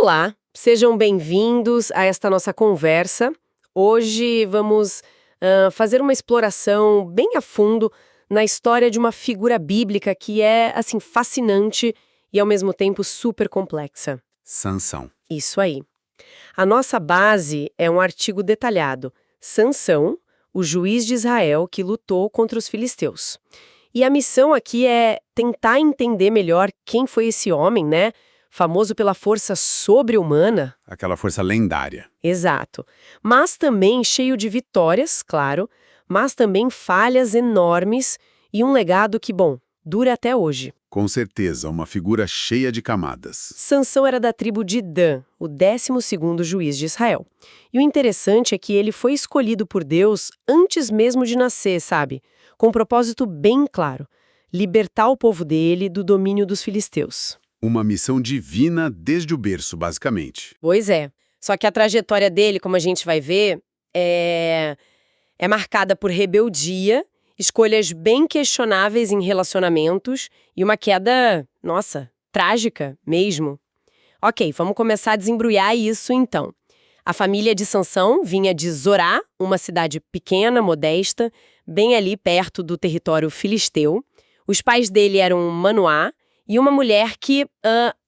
Olá, sejam bem-vindos a esta nossa conversa. Hoje vamos fazer uma exploração bem a fundo na história de uma figura bíblica que é, assim, fascinante e ao mesmo tempo super complexa. Sansão. Isso aí. A nossa base é um artigo detalhado. Sansão, o juiz de Israel que lutou contra os filisteus. E a missão aqui é tentar entender melhor quem foi esse homem, né? Famoso pela força sobre-humana. Aquela força lendária. Exato. Mas também cheio de vitórias, claro, mas também falhas enormes e um legado que, bom, dura até hoje. Com certeza, uma figura cheia de camadas. Sansão era da tribo de Dan, o 12º juiz de Israel. E o interessante é que ele foi escolhido por Deus antes mesmo de nascer, sabe? Com um propósito bem claro: libertar o povo dele do domínio dos filisteus. Uma missão divina desde o berço, basicamente. Pois é. Só que a trajetória dele, como a gente vai ver, é marcada por rebeldia, escolhas bem questionáveis em relacionamentos e uma queda, nossa, trágica mesmo. Ok, vamos começar a desembrulhar isso então. A família de Sansão vinha de Zorá, uma cidade pequena, modesta, bem ali perto do território filisteu. Os pais dele eram Manoá e uma mulher que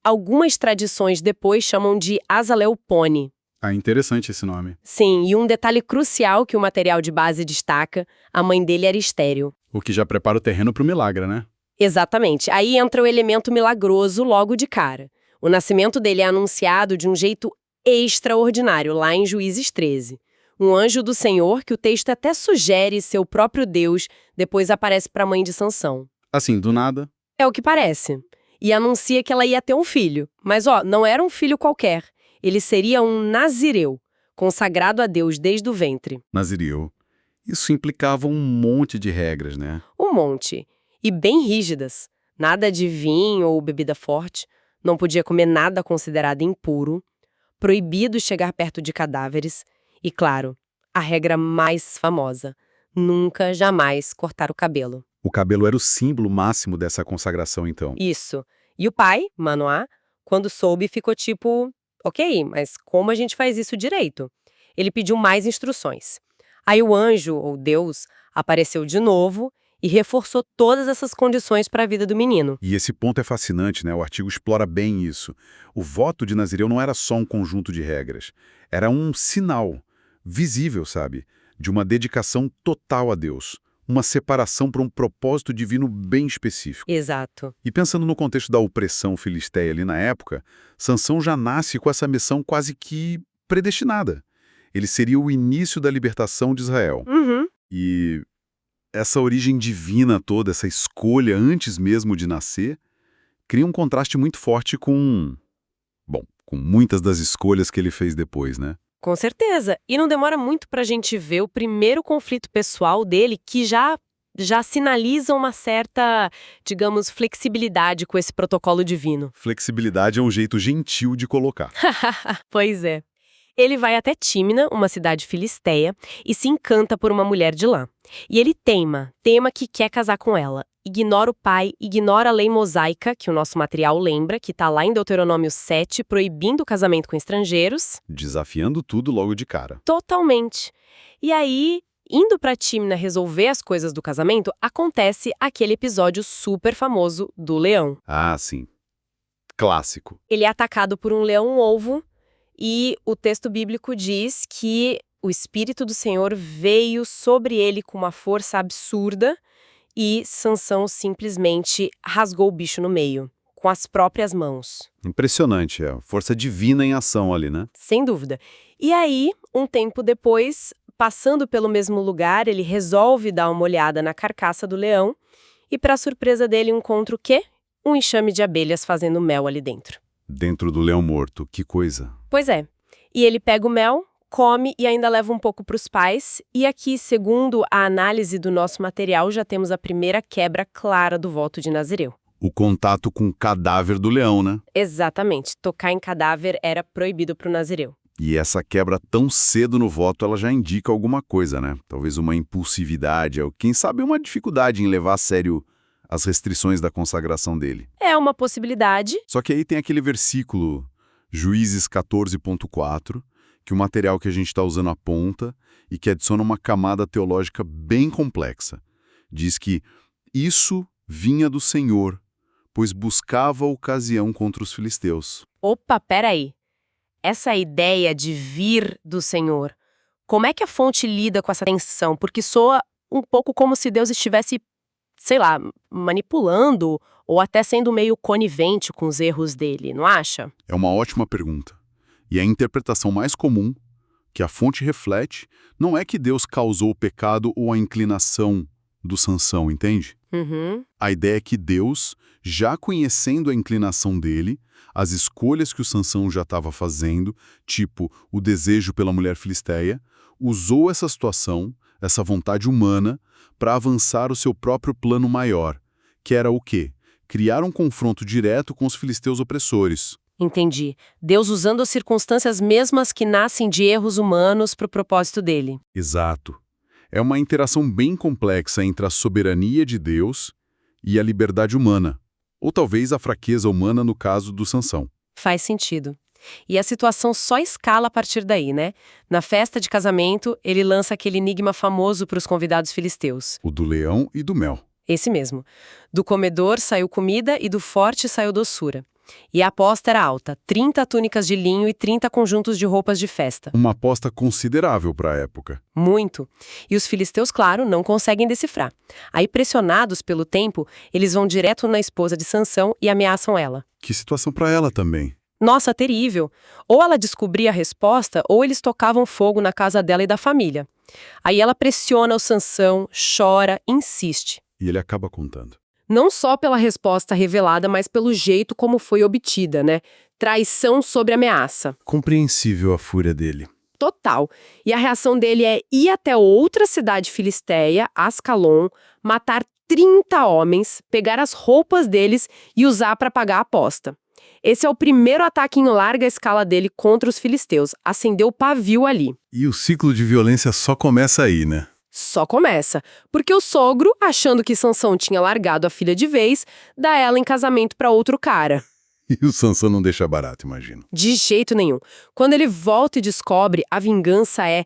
algumas tradições depois chamam de Azaleupone. Ah, interessante esse nome. Sim, e um detalhe crucial que o material de base destaca: a mãe dele era estéril. O que já prepara o terreno para o milagre, né? Exatamente. Aí entra o elemento milagroso logo de cara. O nascimento dele é anunciado de um jeito extraordinário, lá em Juízes 13. Um anjo do Senhor, que o texto até sugere ser o próprio Deus, depois aparece para a mãe de Sansão. Assim, do nada. É o que parece. E anuncia que ela ia ter um filho. Mas, não era um filho qualquer. Ele seria um nazireu, consagrado a Deus desde o ventre. Nazireu. Isso implicava um monte de regras, né? Um monte. E bem rígidas. Nada de vinho ou bebida forte. Não podia comer nada considerado impuro. Proibido chegar perto de cadáveres. E, claro, a regra mais famosa: nunca, jamais cortar o cabelo. O cabelo era o símbolo máximo dessa consagração, então. Isso. E o pai, Manoá, quando soube, ficou tipo: ok, mas como a gente faz isso direito? Ele pediu mais instruções. Aí o anjo, ou Deus, apareceu de novo e reforçou todas essas condições para a vida do menino. E esse ponto é fascinante, né? O artigo explora bem isso. O voto de Nazireu não era só um conjunto de regras. Era um sinal, visível, sabe? De uma dedicação total a Deus. Uma separação para um propósito divino bem específico. Exato. E pensando no contexto da opressão filisteia ali na época, Sansão já nasce com essa missão quase que predestinada. Ele seria o início da libertação de Israel. Uhum. E essa origem divina toda, essa escolha antes mesmo de nascer, cria um contraste muito forte com muitas das escolhas que ele fez depois, né? Com certeza. E não demora muito pra gente ver o primeiro conflito pessoal dele, que já sinaliza uma certa, digamos, flexibilidade com esse protocolo divino. Flexibilidade é um jeito gentil de colocar. Pois é. Ele vai até Tímina, uma cidade filisteia, e se encanta por uma mulher de lá. E ele teima que quer casar com ela. Ignora o pai, ignora a lei mosaica, que o nosso material lembra, que está lá em Deuteronômio 7, proibindo o casamento com estrangeiros. Desafiando tudo logo de cara. Totalmente. E aí, indo para Tímina resolver as coisas do casamento, acontece aquele episódio super famoso do leão. Ah, sim. Clássico. Ele é atacado por um leão-ovo e o texto bíblico diz que o Espírito do Senhor veio sobre ele com uma força absurda e Sansão simplesmente rasgou o bicho no meio, com as próprias mãos. Impressionante, é a força divina em ação ali, né? Sem dúvida. E aí, um tempo depois, passando pelo mesmo lugar, ele resolve dar uma olhada na carcaça do leão e, para surpresa dele, encontra o quê? Um enxame de abelhas fazendo mel ali dentro. Dentro do leão morto, que coisa. Pois é. E ele pega o mel, come e ainda leva um pouco para os pais. E aqui, segundo a análise do nosso material, já temos a primeira quebra clara do voto de Nazireu. O contato com o cadáver do leão, né? Exatamente. Tocar em cadáver era proibido para o Nazireu. E essa quebra tão cedo no voto, ela já indica alguma coisa, né? Talvez uma impulsividade, ou quem sabe uma dificuldade em levar a sério as restrições da consagração dele. É uma possibilidade. Só que aí tem aquele versículo Juízes 14.4, que o material que a gente está usando aponta e que adiciona uma camada teológica bem complexa. Diz que isso vinha do Senhor, pois buscava ocasião contra os filisteus. Opa, peraí. Essa ideia de vir do Senhor, como é que a fonte lida com essa tensão? Porque soa um pouco como se Deus estivesse, sei lá, manipulando ou até sendo meio conivente com os erros dele, não acha? É uma ótima pergunta. E a interpretação mais comum, que a fonte reflete, não é que Deus causou o pecado ou a inclinação do Sansão, entende? Uhum. A ideia é que Deus, já conhecendo a inclinação dele, as escolhas que o Sansão já estava fazendo, tipo o desejo pela mulher filisteia, usou essa situação, essa vontade humana, para avançar o seu próprio plano maior, que era o quê? Criar um confronto direto com os filisteus opressores. Entendi. Deus usando as circunstâncias mesmas que nascem de erros humanos para o propósito dele. Exato. É uma interação bem complexa entre a soberania de Deus e a liberdade humana, ou talvez a fraqueza humana no caso do Sansão. Faz sentido. E a situação só escala a partir daí, né? Na festa de casamento, ele lança aquele enigma famoso para os convidados filisteus. O do leão e do mel. Esse mesmo. Do comedor saiu comida e do forte saiu doçura. E a aposta era alta, 30 túnicas de linho e 30 conjuntos de roupas de festa. Uma aposta considerável para a época. Muito. E os filisteus, claro, não conseguem decifrar. Aí, pressionados pelo tempo, eles vão direto na esposa de Sansão e ameaçam ela. Que situação para ela também. Nossa, terrível. Ou ela descobria a resposta, ou eles tocavam fogo na casa dela e da família. Aí ela pressiona o Sansão, chora, insiste. E ele acaba contando. Não só pela resposta revelada, mas pelo jeito como foi obtida, né? Traição sobre ameaça. Compreensível a fúria dele. Total. E a reação dele é ir até outra cidade filisteia, Ascalon, matar 30 homens, pegar as roupas deles e usar para pagar a aposta. Esse é o primeiro ataque em larga escala dele contra os filisteus. Acendeu o pavio ali. E o ciclo de violência só começa aí, né? Só começa, porque o sogro, achando que Sansão tinha largado a filha de vez, dá ela em casamento para outro cara. E o Sansão não deixa barato, imagino. De jeito nenhum. Quando ele volta e descobre, a vingança é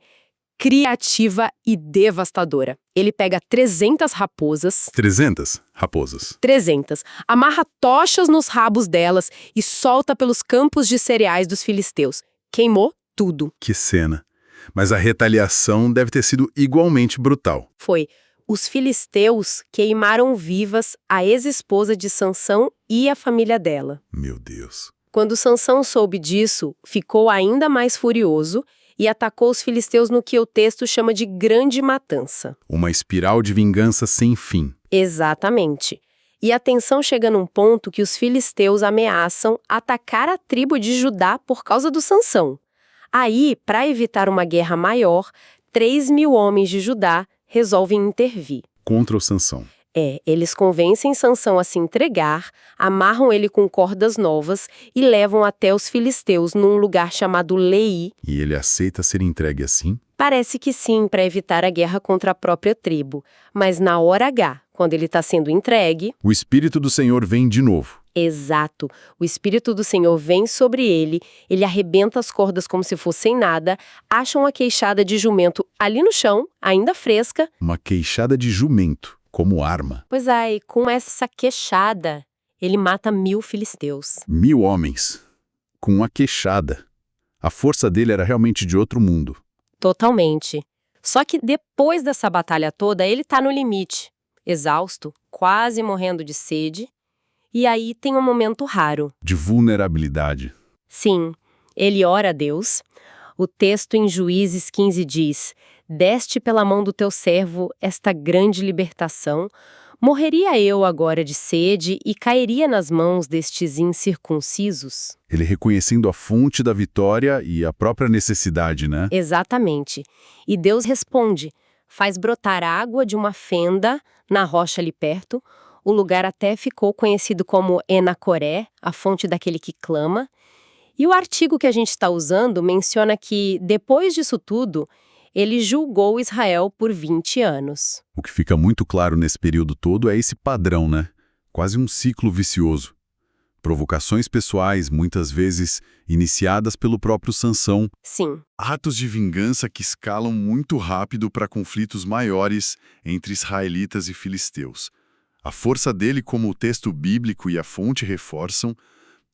criativa e devastadora. Ele pega 300 raposas... 300 raposas. 300. Amarra tochas nos rabos delas e solta pelos campos de cereais dos filisteus. Queimou tudo. Que cena. Mas a retaliação deve ter sido igualmente brutal. Foi. Os filisteus queimaram vivas a ex-esposa de Sansão e a família dela. Meu Deus. Quando Sansão soube disso, ficou ainda mais furioso e atacou os filisteus no que o texto chama de grande matança. Uma espiral de vingança sem fim. Exatamente. E a tensão chega num ponto que os filisteus ameaçam atacar a tribo de Judá por causa do Sansão. Aí, para evitar uma guerra maior, 3.000 homens de Judá resolvem intervir. Contra o Sansão. Eles convencem Sansão a se entregar, amarram ele com cordas novas e levam até os filisteus num lugar chamado Lei. E ele aceita ser entregue assim? Parece que sim, para evitar a guerra contra a própria tribo. Mas na hora H, quando ele está sendo entregue... O Espírito do Senhor vem de novo. Exato. O Espírito do Senhor vem sobre ele arrebenta as cordas como se fossem nada, acha uma queixada de jumento ali no chão, ainda fresca. Uma queixada de jumento, como arma. Pois é, e com essa queixada, ele mata 1.000 filisteus. 1.000 homens. Com uma queixada. A força dele era realmente de outro mundo. Totalmente. Só que depois dessa batalha toda, ele tá no limite. Exausto, quase morrendo de sede. E aí tem um momento raro. De vulnerabilidade. Sim, ele ora a Deus. O texto em Juízes 15 diz: deste pela mão do teu servo esta grande libertação. Morreria eu agora de sede e cairia nas mãos destes incircuncisos? Ele reconhecendo a fonte da vitória e a própria necessidade, né? Exatamente. E Deus responde, faz brotar água de uma fenda na rocha ali perto. O lugar até ficou conhecido como Enacoré, a fonte daquele que clama. E o artigo que a gente está usando menciona que, depois disso tudo, ele julgou Israel por 20 anos. O que fica muito claro nesse período todo é esse padrão, né? Quase um ciclo vicioso. Provocações pessoais, muitas vezes iniciadas pelo próprio Sansão. Sim, Atos de vingança que escalam muito rápido para conflitos maiores entre israelitas e filisteus. A força dele, como o texto bíblico e a fonte reforçam,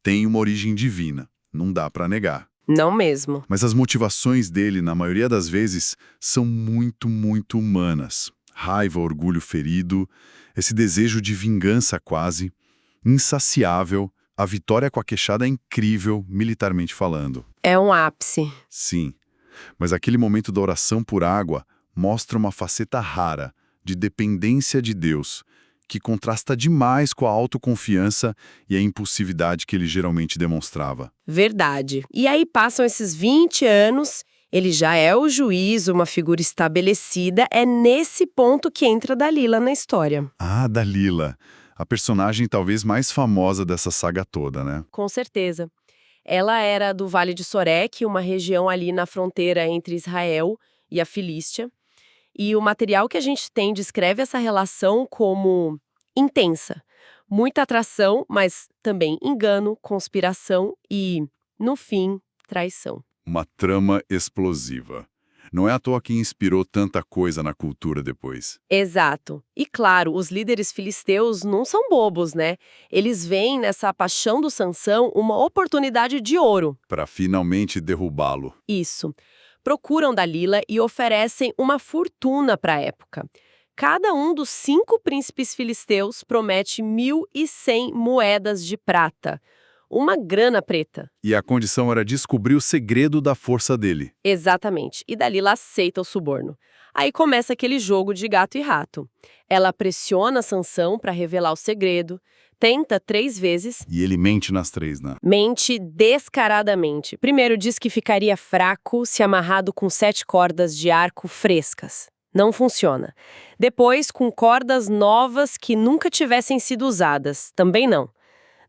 tem uma origem divina, não dá para negar. não mesmo. Mas as motivações dele, na maioria das vezes, são muito, muito humanas. Raiva, orgulho ferido, esse desejo de vingança quase, insaciável, a vitória com a queixada é incrível, militarmente falando. É um ápice. Sim, mas aquele momento da oração por água mostra uma faceta rara, de dependência de Deus, que contrasta demais com a autoconfiança e a impulsividade que ele geralmente demonstrava. Verdade. E aí passam esses 20 anos, ele já é o juiz, uma figura estabelecida, é nesse ponto que entra Dalila na história. Ah, Dalila, a personagem talvez mais famosa dessa saga toda, né? Com certeza. Ela era do Vale de Sorek, uma região ali na fronteira entre Israel e a Filístia. E o material que a gente tem descreve essa relação como intensa. Muita atração, mas também engano, conspiração e, no fim, traição. Uma trama explosiva. Não é à toa que inspirou tanta coisa na cultura depois. Exato. E claro, os líderes filisteus não são bobos, né? Eles veem nessa paixão do Sansão uma oportunidade de ouro. Para finalmente derrubá-lo. Isso. Procuram Dalila e oferecem uma fortuna para a época. Cada um dos 5 príncipes filisteus promete 1.100 moedas de prata. Uma grana preta. E a condição era descobrir o segredo da força dele. Exatamente. E Dalila aceita o suborno. Aí começa aquele jogo de gato e rato. Ela pressiona Sansão para revelar o segredo, tenta 3 vezes, E ele mente nas 3, né? mente descaradamente. Primeiro diz que ficaria fraco se amarrado com 7 cordas de arco frescas. Não funciona. Depois, com cordas novas que nunca tivessem sido usadas. Também não.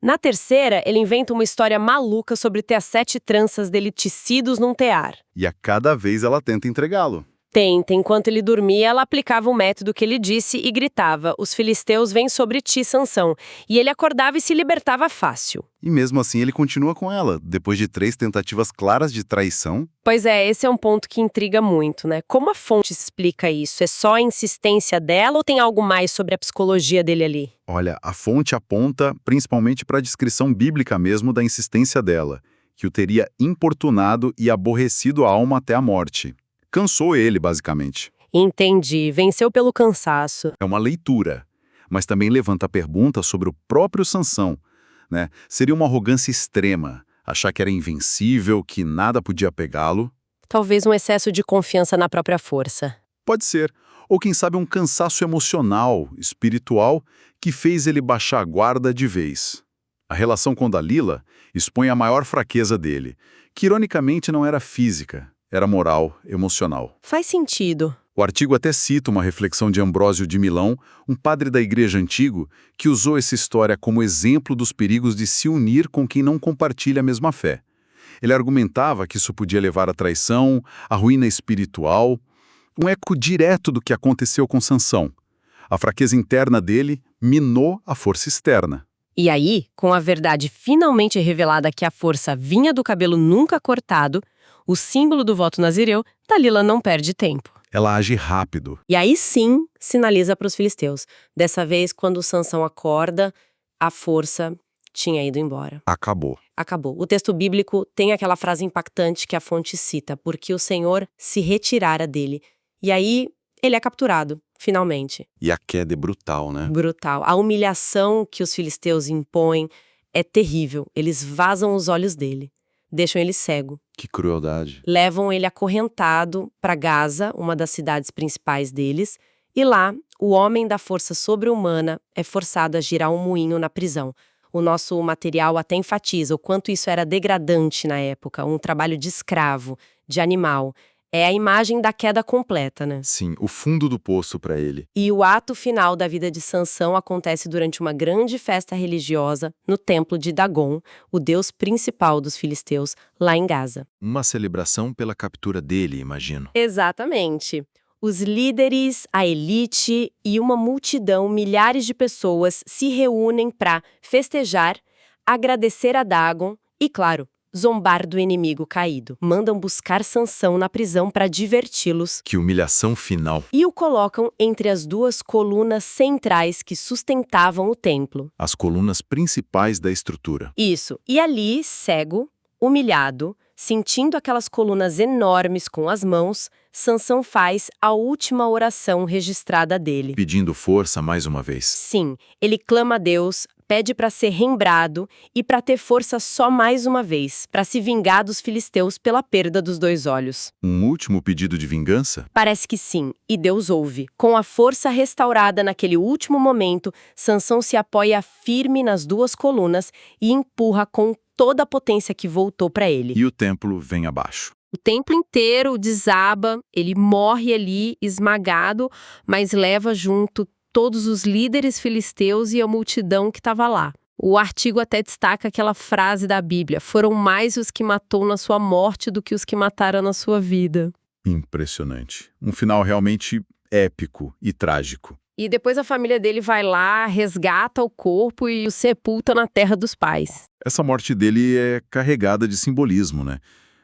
Na terceira, ele inventa uma história maluca sobre ter as 7 tranças dele tecidos num tear. E a cada vez ela tenta entregá-lo. Tenta, enquanto ele dormia, ela aplicava o método que ele disse e gritava: "Os filisteus vêm sobre ti, Sansão." E ele acordava e se libertava fácil. E mesmo assim ele continua com ela, depois de 3 tentativas claras de traição. Pois é, esse é um ponto que intriga muito, né? Como a fonte explica isso? É só a insistência dela ou tem algo mais sobre a psicologia dele ali? Olha, a fonte aponta principalmente para a descrição bíblica mesmo da insistência dela, que o teria importunado e aborrecido a alma até a morte. Cansou ele, basicamente. Entendi, venceu pelo cansaço. É uma leitura, mas também levanta a pergunta sobre o próprio Sansão, né? Seria uma arrogância extrema, achar que era invencível, que nada podia pegá-lo? Talvez um excesso de confiança na própria força. Pode ser. Ou quem sabe um cansaço emocional, espiritual, que fez ele baixar a guarda de vez. A relação com Dalila expõe a maior fraqueza dele, que ironicamente não era física, era moral, emocional. Faz sentido. O artigo até cita uma reflexão de Ambrósio de Milão, um padre da Igreja Antigo, que usou essa história como exemplo dos perigos de se unir com quem não compartilha a mesma fé. Ele argumentava que isso podia levar à traição, à ruína espiritual, um eco direto do que aconteceu com Sansão. A fraqueza interna dele minou a força externa. E aí, com a verdade finalmente revelada que a força vinha do cabelo nunca cortado, o símbolo do voto nazireu, Dalila não perde tempo. Ela age rápido. E aí sim, sinaliza para os filisteus. Dessa vez, quando Sansão acorda, a força tinha ido embora. Acabou. Acabou. O texto bíblico tem aquela frase impactante que a fonte cita, porque o Senhor se retirara dele. E aí, ele é capturado, finalmente. E a queda é brutal, né? Brutal. A humilhação que os filisteus impõem é terrível. Eles vazam os olhos dele, deixam ele cego. Que crueldade. Levam ele acorrentado para Gaza, uma das cidades principais deles, e lá, o homem da força sobre-humana é forçado a girar um moinho na prisão. O nosso material até enfatiza o quanto isso era degradante na época, um trabalho de escravo, de animal. É a imagem da queda completa, né? Sim, o fundo do poço para ele. E o ato final da vida de Sansão acontece durante uma grande festa religiosa no templo de Dagon, o deus principal dos filisteus, lá em Gaza. Uma celebração pela captura dele, imagino. Exatamente. Os líderes, a elite e uma multidão, milhares de pessoas, se reúnem para festejar, agradecer a Dagon e, claro, zombar do inimigo caído. Mandam buscar Sansão na prisão para diverti-los Que humilhação final. e o colocam entre as duas colunas centrais que sustentavam o templo. As colunas principais da estrutura. Isso. E ali, cego, humilhado, sentindo aquelas colunas enormes com as mãos, Sansão faz a última oração registrada dele. Pedindo força mais uma vez. Sim, ele clama a Deus, pede para ser rembrado e para ter força só mais uma vez, para se vingar dos filisteus pela perda dos 2 olhos. Um último pedido de vingança? Parece que sim, e Deus ouve. Com a força restaurada naquele último momento, Sansão se apoia firme nas 2 colunas e empurra com toda a potência que voltou para ele. E o templo vem abaixo. O templo inteiro desaba, ele morre ali, esmagado, mas leva junto todos os líderes filisteus e a multidão que estava lá. O artigo até destaca aquela frase da Bíblia: foram mais os que matou na sua morte do que os que mataram na sua vida. Impressionante. Um final realmente épico e trágico. E depois a família dele vai lá, resgata o corpo e o sepulta na terra dos pais. Essa morte dele é carregada de simbolismo, né?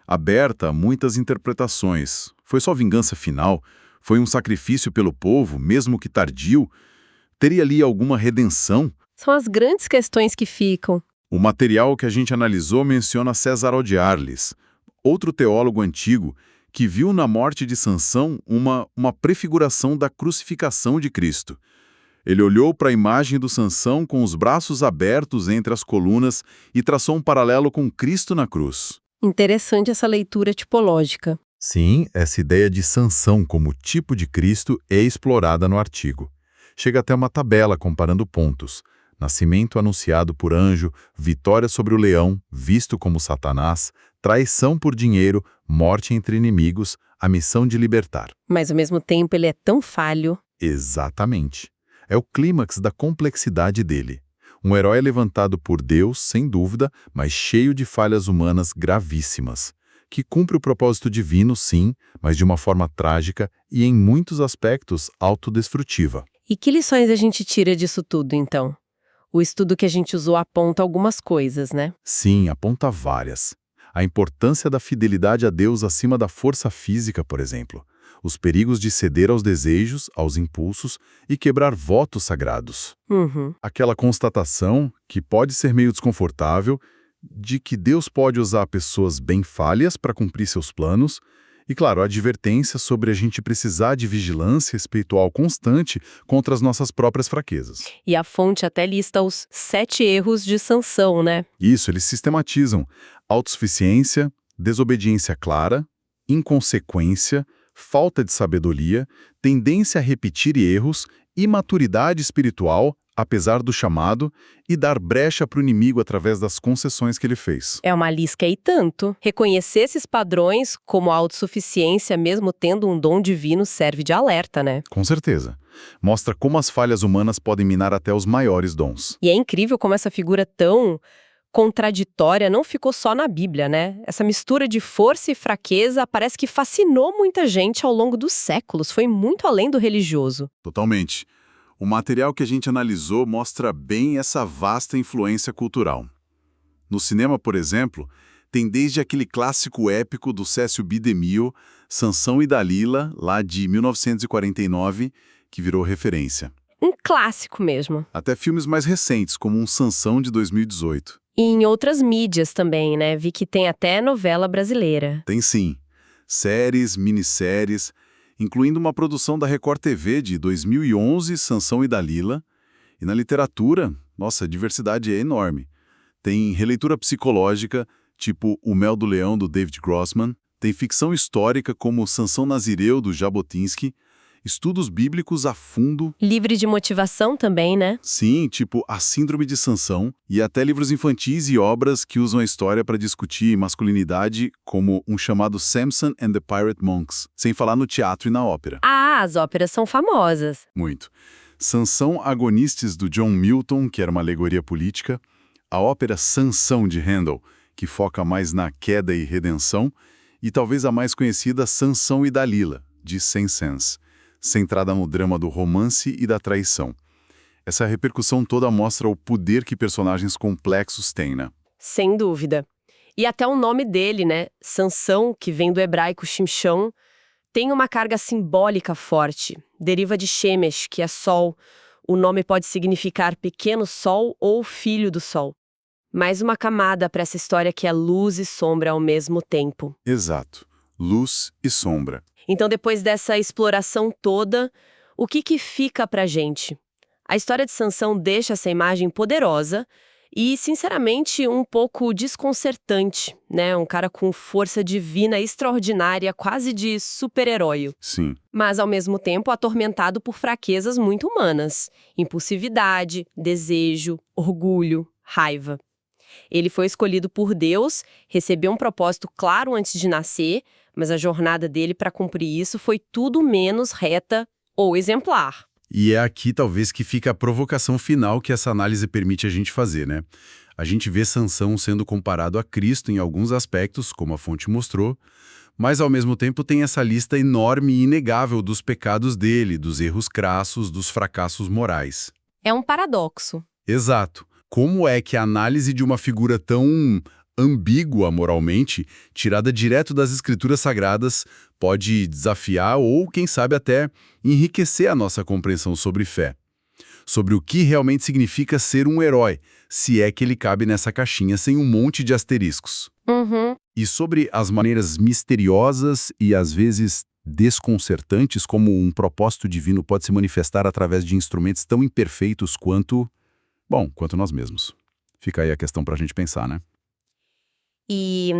Aberta a muitas interpretações. Foi só vingança final? Foi um sacrifício pelo povo, mesmo que tardio? Teria ali alguma redenção? São as grandes questões que ficam. O material que a gente analisou menciona César de Arles, outro teólogo antigo que viu na morte de Sansão uma prefiguração da crucificação de Cristo. Ele olhou para a imagem do Sansão com os braços abertos entre as colunas e traçou um paralelo com Cristo na cruz. Interessante essa leitura tipológica. Sim, essa ideia de Sansão como tipo de Cristo é explorada no artigo. Chega até uma tabela comparando pontos. Nascimento anunciado por anjo, vitória sobre o leão, visto como Satanás, traição por dinheiro, morte entre inimigos, a missão de libertar. Mas ao mesmo tempo ele é tão falho. Exatamente. É o clímax da complexidade dele. Um herói levantado por Deus, sem dúvida, mas cheio de falhas humanas gravíssimas. Que cumpre o propósito divino, sim, mas de uma forma trágica e, em muitos aspectos, autodestrutiva. E que lições a gente tira disso tudo, então? O estudo que a gente usou aponta algumas coisas, né? Sim, aponta várias. A importância da fidelidade a Deus acima da força física, por exemplo. Os perigos de ceder aos desejos, aos impulsos e quebrar votos sagrados. Aquela constatação, que pode ser meio desconfortável, de que Deus pode usar pessoas bem falhas para cumprir seus planos, e, claro, a advertência sobre a gente precisar de vigilância espiritual constante contra as nossas próprias fraquezas. E a fonte até lista os 7 erros de Sansão, né? Isso, eles sistematizam autossuficiência, desobediência clara, inconsequência, falta de sabedoria, tendência a repetir erros, imaturidade espiritual, apesar do chamado, e dar brecha para o inimigo através das concessões que ele fez. É uma lisca e tanto. Reconhecer esses padrões como a autossuficiência, mesmo tendo um dom divino, serve de alerta, né? Com certeza. Mostra como as falhas humanas podem minar até os maiores dons. E é incrível como essa figura tão contraditória não ficou só na Bíblia, né? Essa mistura de força e fraqueza parece que fascinou muita gente ao longo dos séculos. Foi muito além do religioso. Totalmente. O material que a gente analisou mostra bem essa vasta influência cultural. No cinema, por exemplo, tem desde aquele clássico épico do Cécio B. DeMille, Sansão e Dalila, lá de 1949, que virou referência. Um clássico mesmo. Até filmes mais recentes, como um Sansão de 2018. E em outras mídias também, né? Vi que tem até novela brasileira. Tem sim. Séries, minisséries, incluindo uma produção da Record TV de 2011, Sansão e Dalila. E na literatura, nossa, a diversidade é enorme. Tem releitura psicológica, tipo O Mel do Leão, do David Grossman. Tem ficção histórica, como Sansão Nazireu, do Jabotinsky. Estudos bíblicos a fundo. Livre de motivação também, né? Sim, tipo A Síndrome de Sansão. E até livros infantis e obras que usam a história para discutir masculinidade, como um chamado Samson and the Pirate Monks. Sem falar no teatro e na ópera. Ah, as óperas são famosas. Muito. Sansão Agonistes, do John Milton, que era uma alegoria política. A ópera Sansão, de Handel, que foca mais na queda e redenção. E talvez a mais conhecida, Sansão e Dalila, de Saint-Saëns, centrada no drama do romance e da traição. Essa repercussão toda mostra o poder que personagens complexos têm, né? Sem dúvida. E até o nome dele, né? Sansão, que vem do hebraico Shimshon, tem uma carga simbólica forte. Deriva de Shemesh, que é sol. O nome pode significar pequeno sol ou filho do sol. Mais uma camada para essa história que é luz e sombra ao mesmo tempo. Exato. Luz e sombra. Então, depois dessa exploração toda, o que fica pra gente? A história de Sansão deixa essa imagem poderosa e, sinceramente, um pouco desconcertante, né? Um cara com força divina extraordinária, quase de super-herói. Sim. Mas, ao mesmo tempo, atormentado por fraquezas muito humanas. Impulsividade, desejo, orgulho, raiva. Ele foi escolhido por Deus, recebeu um propósito claro antes de nascer, mas a jornada dele para cumprir isso foi tudo menos reta ou exemplar. E é aqui, talvez, que fica a provocação final que essa análise permite a gente fazer, né? A gente vê Sansão sendo comparado a Cristo em alguns aspectos, como a fonte mostrou, mas, ao mesmo tempo, tem essa lista enorme e inegável dos pecados dele, dos erros crassos, dos fracassos morais. É um paradoxo. Exato. Como é que a análise de uma figura tão ambígua moralmente, tirada direto das escrituras sagradas, pode desafiar ou, quem sabe, até enriquecer a nossa compreensão sobre fé? Sobre o que realmente significa ser um herói, se é que ele cabe nessa caixinha sem um monte de asteriscos. E sobre as maneiras misteriosas e, às vezes, desconcertantes como um propósito divino pode se manifestar através de instrumentos tão imperfeitos quanto nós mesmos. Fica aí a questão para a gente pensar, né? E